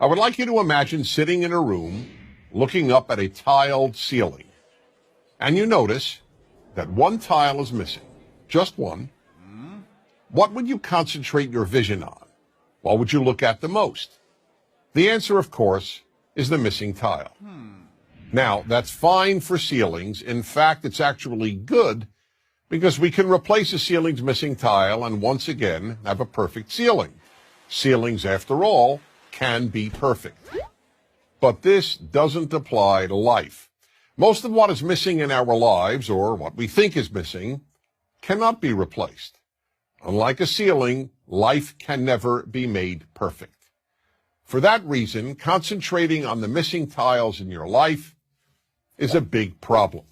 I would like you to imagine sitting in a room looking up at a tiled ceiling. And you notice that one tile is missing, just one. What would you concentrate your vision on? What would you look at the most? The answer, of course, is the missing tile. Now, that's fine for ceilings. In fact, it's actually good because we can replace a ceiling's missing tile and once again have a perfect ceiling. Ceilings, after all, can be perfect. But this doesn't apply to life. Most of what is missing in our lives, or what we think is missing, cannot be replaced. Unlike a ceiling, life can never be made perfect. For that reason, concentrating on the missing tiles in your life is a big problem.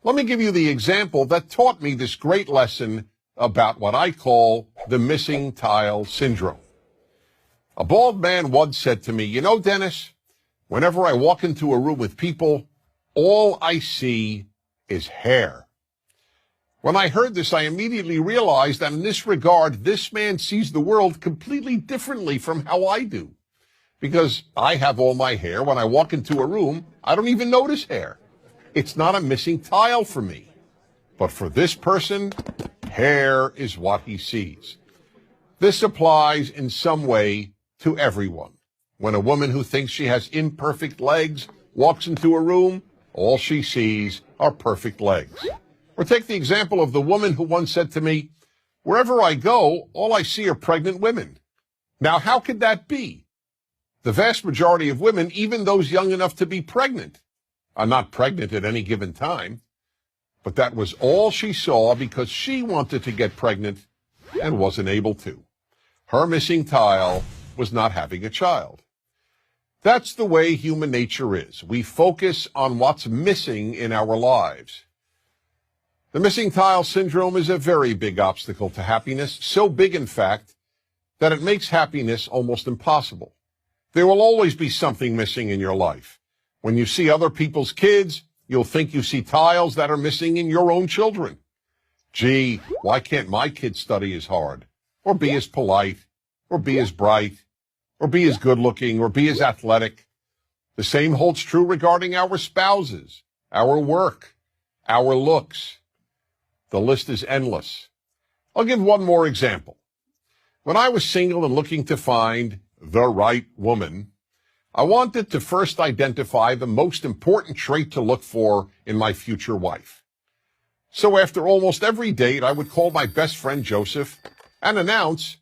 Let me give you the example that taught me this great lesson about what I call the missing tile syndrome. A bald man once said to me, "You know, Dennis, whenever I walk into a room with people, all I see is hair." When I heard this, I immediately realized that in this regard, this man sees the world completely differently from how I do. Because I have all my hair. When I walk into a room, I don't even notice hair. It's not a missing tile for me. But for this person, hair is what he sees. This applies in some way to everyone. When a woman who thinks she has imperfect legs walks into a room, all she sees are perfect legs. Or take the example of the woman who once said to me, "Wherever I go, all I see are pregnant women." Now, how could that be? The vast majority of women, even those young enough to be pregnant, are not pregnant at any given time. But that was all she saw because she wanted to get pregnant and wasn't able to. Her missing tile was not having a child. That's the way human nature is. We focus on what's missing in our lives. The missing tile syndrome is a very big obstacle to happiness, so big, in fact, that it makes happiness almost impossible. There will always be something missing in your life. When you see other people's kids, you'll think you see tiles that are missing in your own children. Gee, why can't my kid study as hard, or be as polite, or be as bright, or be as good-looking, or be as athletic? The same holds true regarding our spouses, our work, our looks. The list is endless. I'll give one more example. When I was single and looking to find the right woman, I wanted to first identify the most important trait to look for in my future wife. So after almost every date, I would call my best friend Joseph and announce,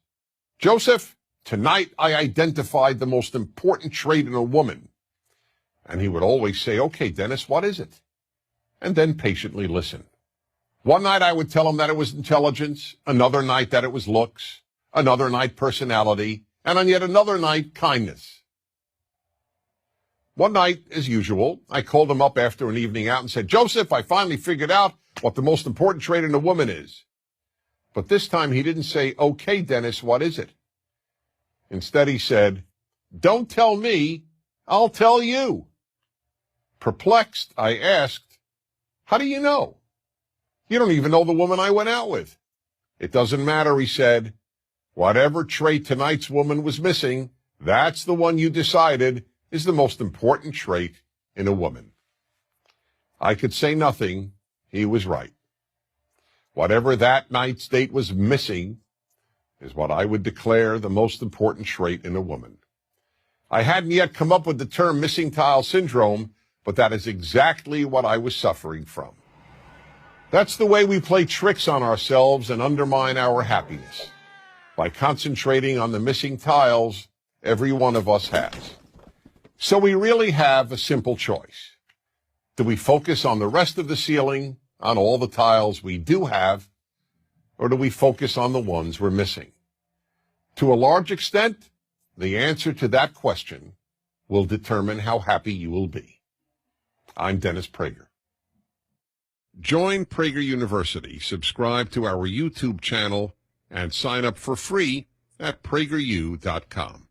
"Joseph, tonight I identified the most important trait in a woman." And he would always say, "Okay, Dennis, what is it?" And then patiently listen. One night I would tell him that it was intelligence, another night that it was looks, another night personality, and on yet another night kindness. One night, as usual, I called him up after an evening out and said, "Joseph, I finally figured out what the most important trait in a woman is." But this time he didn't say, "Okay, Dennis, what is it?" Instead he said, "Don't tell me, I'll tell you." Perplexed, I asked, "How do you know? You don't even know the woman I went out with." "It doesn't matter," he said. "Whatever trait tonight's woman was missing, that's the one you decided is the most important trait in a woman." I could say nothing. He was right. Whatever that night's date was missing is what I would declare the most important trait in a woman. I hadn't yet come up with the term missing tile syndrome, but that is exactly what I was suffering from. That's the way we play tricks on ourselves and undermine our happiness, by concentrating on the missing tiles every one of us has. So we really have a simple choice. Do we focus on the rest of the ceiling, on all the tiles we do have, or do we focus on the ones we're missing? To a large extent, the answer to that question will determine how happy you will be. I'm Dennis Prager. Join Prager University, subscribe to our YouTube channel, and sign up for free at prageru.com.